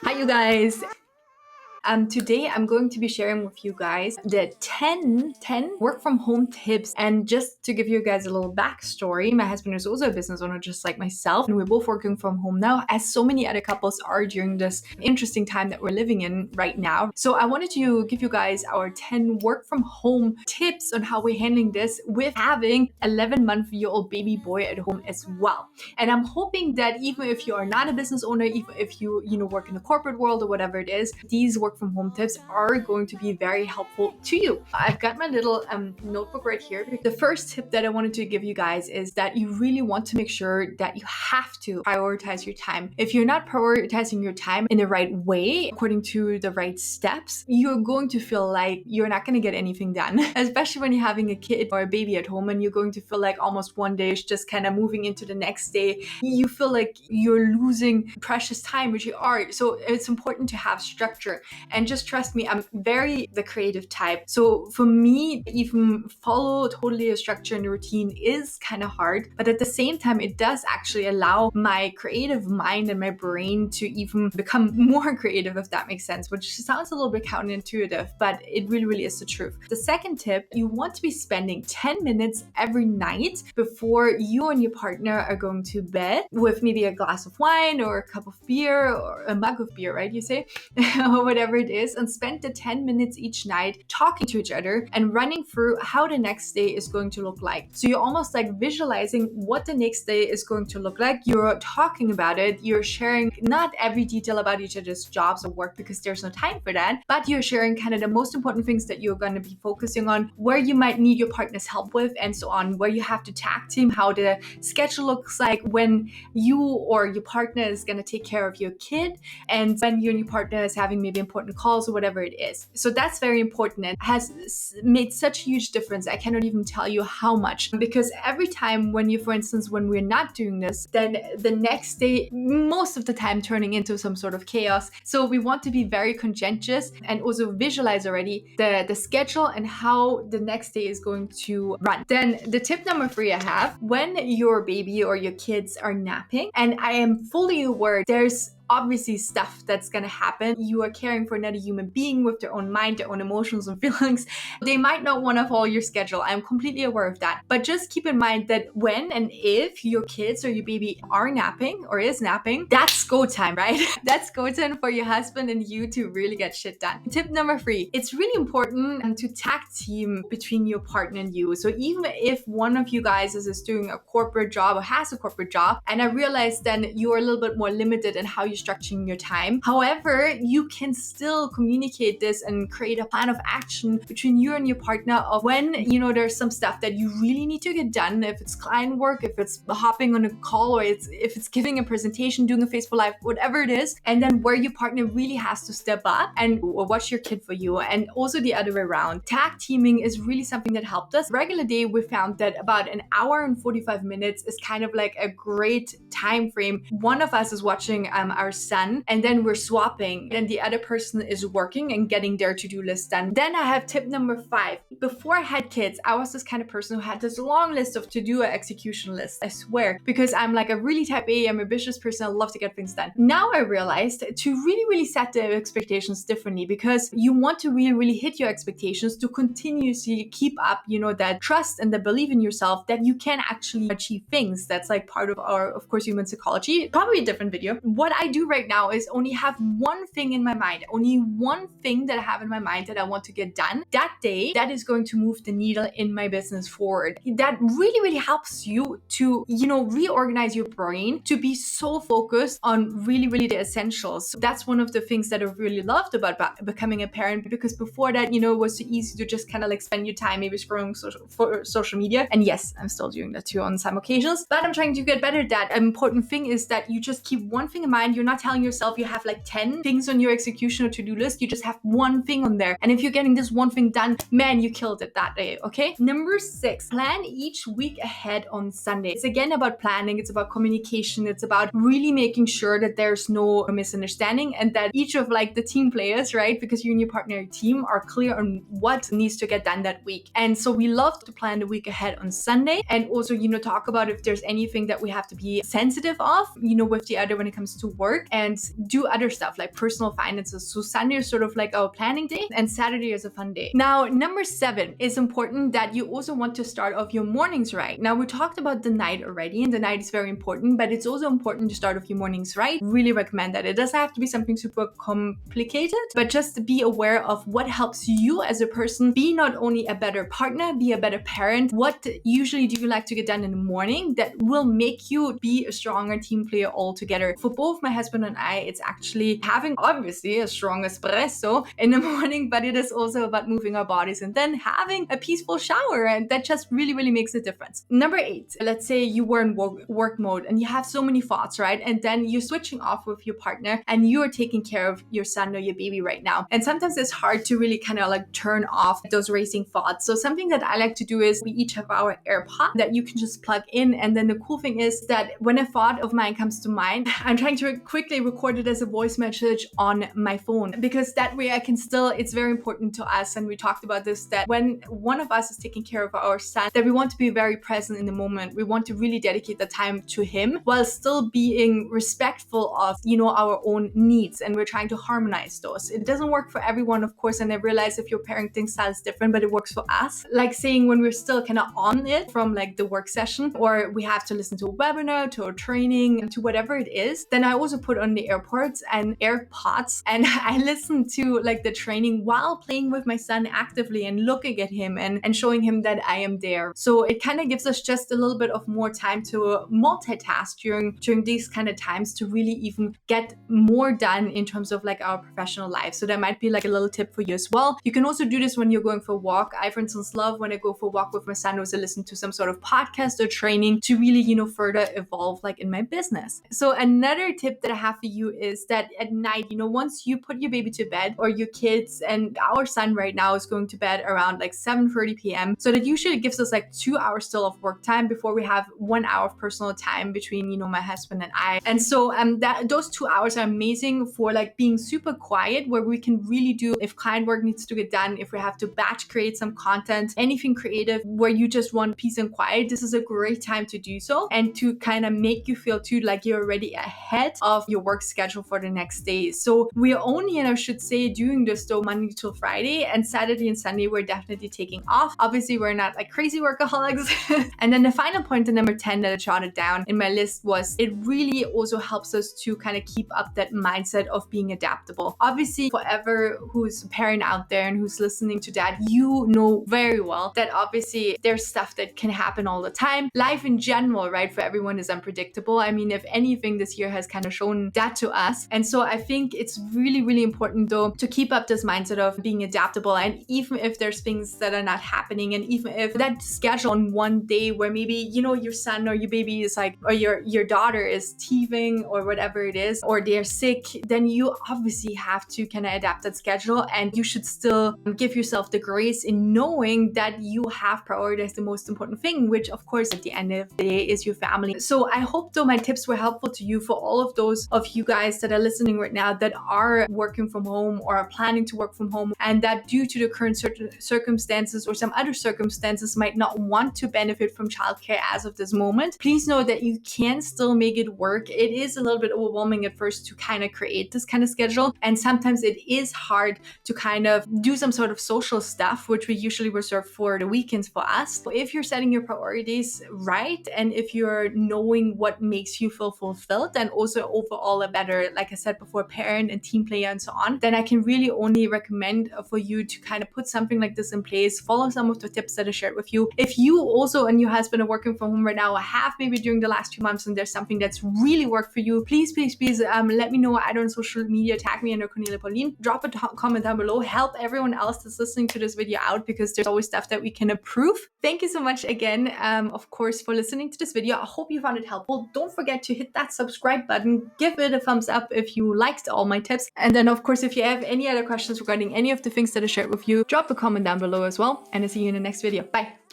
Hi, you guys. Today I'm going to be sharing with you guys the 10 work from home tips. And just to give you guys a little backstory, my husband is also a business owner just like myself, and we're both working from home now, as so many other couples are during this interesting time that we're living in right now. So I wanted to give you guys our 10 work from home tips on how we're handling this with having 11-month-year-old baby boy at home as well. And I'm hoping that even if you are not a business owner, even if you work in the corporate world or whatever it is, these work from home tips are going to be very helpful to you. I've got my little notebook right here. The first tip that I wanted to give you guys is that you really want to make sure that you have to prioritize your time. If you're not prioritizing your time in the right way, according to the right steps, you're going to feel like you're not going to get anything done, especially when you're having a kid or a baby at home and you're going to feel like almost one day is just kind of moving into the next day. You feel like you're losing precious time, which you are. So it's important to have structure. And just trust me, I'm very the creative type. So for me, even follow totally a structure and a routine is kind of hard. But at the same time, it does actually allow my creative mind and my brain to even become more creative, if that makes sense, which sounds a little bit counterintuitive, but it really, really is the truth. The second tip, you want to be spending 10 minutes every night before you and your partner are going to bed with maybe a glass of wine or a cup of beer or a mug of beer, right? You say, or whatever it is, and spend the 10 minutes each night talking to each other and running through how the next day is going to look like. So you're almost like visualizing what the next day is going to look like. You're talking about it. You're sharing not every detail about each other's jobs or work because there's no time for that, but you're sharing kind of the most important things that you're going to be focusing on, where you might need your partner's help with, and so on, where you have to tag team, how the schedule looks like, when you or your partner is going to take care of your kid, and when you and your partner is having maybe important calls or whatever it is. So that's very important and has made such a huge difference. I cannot even tell you how much, because every time when you, for instance, when we're not doing this, then the next day, most of the time turning into some sort of chaos. So we want to be very conscientious and also visualize already the schedule and how the next day is going to run. Then the tip number 3 I have, when your baby or your kids are napping, and I am fully aware there's obviously stuff that's going to happen. You are caring for another human being with their own mind, their own emotions and feelings. They might not want to follow your schedule. I'm completely aware of that. But just keep in mind that when and if your kids or your baby are napping or is napping, that's go time, right? That's go time for your husband and you to really get shit done. Tip number 3, it's really important to tag team between your partner and you. So even if one of you guys is doing a corporate job or has a corporate job, and I realize then you're a little bit more limited in how you structuring your time. However, you can still communicate this and create a plan of action between you and your partner of when, there's some stuff that you really need to get done. If it's client work, if it's hopping on a call, or if it's giving a presentation, doing a Facebook Live, whatever it is. And then where your partner really has to step up and watch your kid for you. And also the other way around. Tag teaming is really something that helped us. Regular day, we found that about an hour and 45 minutes is kind of like a great time frame. One of us is watching our son, and then we're swapping, and the other person is working and getting their to-do list done. Then I have tip number 5. Before I had kids, I was this kind of person who had this long list of to-do execution lists, I swear, because I'm like a really type A, I'm a ambitious person, I love to get things done. Now I realized to really set the expectations differently, because you want to really hit your expectations to continuously keep up, that trust and the belief in yourself that you can actually achieve things. That's like part of our, of course, human psychology, probably a different video. What I do right now is only have one thing in my mind, only one thing that I have in my mind that I want to get done that day that is going to move the needle in my business forward. That really helps you to, reorganize your brain to be so focused on really the essentials. So that's one of the things that I really loved about becoming a parent, because before that, it was so easy to just kind of like spend your time maybe scrolling social media. And yes, I'm still doing that too on some occasions, but I'm trying to get better at that. An important thing is that you just keep one thing in mind. You're not telling yourself you have like 10 things on your execution or to-do list. You just have one thing on there. And if you're getting this one thing done, man, you killed it that day, okay? Number 6, plan each week ahead on Sunday. It's again about planning. It's about communication. It's about really making sure that there's no misunderstanding and that each of like the team players, right? Because you and your partner team are clear on what needs to get done that week. And so we love to plan the week ahead on Sunday, and also, talk about if there's anything that we have to be sensitive of, with the other when it comes to work. work and do other stuff like personal finances. So Sunday is sort of like our planning day and Saturday is a fun day. Now, number 7 is important that you also want to start off your mornings right. Now, we talked about the night already, and the night is very important, but it's also important to start off your mornings right. Really recommend that. It doesn't have to be something super complicated, but just be aware of what helps you as a person be not only a better partner, be a better parent. What usually do you like to get done in the morning that will make you be a stronger team player altogether? For both my husband and I, it's actually having obviously a strong espresso in the morning, but it is also about moving our bodies and then having a peaceful shower, and that just really makes a difference. Number 8, let's say you were in work mode and you have so many thoughts, right? And then you're switching off with your partner and you are taking care of your son or your baby right now. And sometimes it's hard to really kind of like turn off those racing thoughts. So something that I like to do is we each have our AirPod that you can just plug in. And then the cool thing is that when a thought of mine comes to mind, I'm trying to quickly record it as a voice message on my phone, because that way I can still, it's very important to us. And we talked about this, that when one of us is taking care of our son, that we want to be very present in the moment. We want to really dedicate the time to him while still being respectful of, our own needs. And we're trying to harmonize those. It doesn't work for everyone, of course. And I realize if your parenting style is different, but it works for us. Like saying when we're still kind of on it from like the work session, or we have to listen to a webinar, to a training, to whatever it is, then I also put on the AirPods and I listen to like the training while playing with my son actively and looking at him and showing him that I am there. So it kind of gives us just a little bit of more time to multitask during these kind of times to really even get more done in terms of like our professional life. So that might be like a little tip for you as well. You can also do this when you're going for a walk. I, for instance, love when I go for a walk with my son, also listen to some sort of podcast or training to really, further evolve like in my business. So another tip that I have for you is that at night, once you put your baby to bed or your kids, and our son right now is going to bed around like 7:30 p.m. So that usually gives us like 2 hours still of work time before we have 1 hour of personal time between, my husband and I. And so that those 2 hours are amazing for like being super quiet, where we can really do, if client work needs to get done, if we have to batch create some content, anything creative where you just want peace and quiet, this is a great time to do so, and to kind of make you feel too like you're already ahead of your work schedule for the next day. So we're only, and I should say, doing this though Monday till Friday, and Saturday and Sunday we're definitely taking off. Obviously we're not like crazy workaholics. And then the final point, the number 10 that I jotted down in my list, was it really also helps us to kind of keep up that mindset of being adaptable. Obviously, forever who's a parent out there and who's listening to that, you know very well that obviously there's stuff that can happen all the time. Life in general, right, for everyone is unpredictable. I mean, if anything, this year has kind of shown that to us. And so I think it's really important though to keep up this mindset of being adaptable. And even if there's things that are not happening, and even if that schedule on one day where maybe, your son or your baby is like, or your daughter is teething or whatever it is, or they're sick, then you obviously have to kind of adapt that schedule, and you should still give yourself the grace in knowing that you have prioritized the most important thing, which of course at the end of the day is your family. So I hope though my tips were helpful to you, for all of those of you guys that are listening right now that are working from home or are planning to work from home, and that due to the current circumstances or some other circumstances might not want to benefit from childcare as of this moment. Please know that you can still make it work. It is a little bit overwhelming at first to kind of create this kind of schedule, and sometimes it is hard to kind of do some sort of social stuff, which we usually reserve for the weekends for us. So if you're setting your priorities right, and if you're knowing what makes you feel fulfilled, and also overall a better, like I said before, parent and team player and so on, then I can really only recommend for you to kind of put something like this in place. Follow some of the tips that I shared with you. If you also and your husband are working from home right now, or have maybe during the last few months, and there's something that's really worked for you, please let me know either on social media, tag me under Cornelia Pauline, drop a comment down below, help everyone else that's listening to this video out, because there's always stuff that we can improve. Thank you so much again, of course, for listening to this video. I hope you found it helpful. Don't forget to hit that subscribe button, give it a thumbs up if you liked all my tips. And then of course, if you have any other questions regarding any of the things that I shared with you, drop a comment down below as well. And I'll see you in the next video. Bye.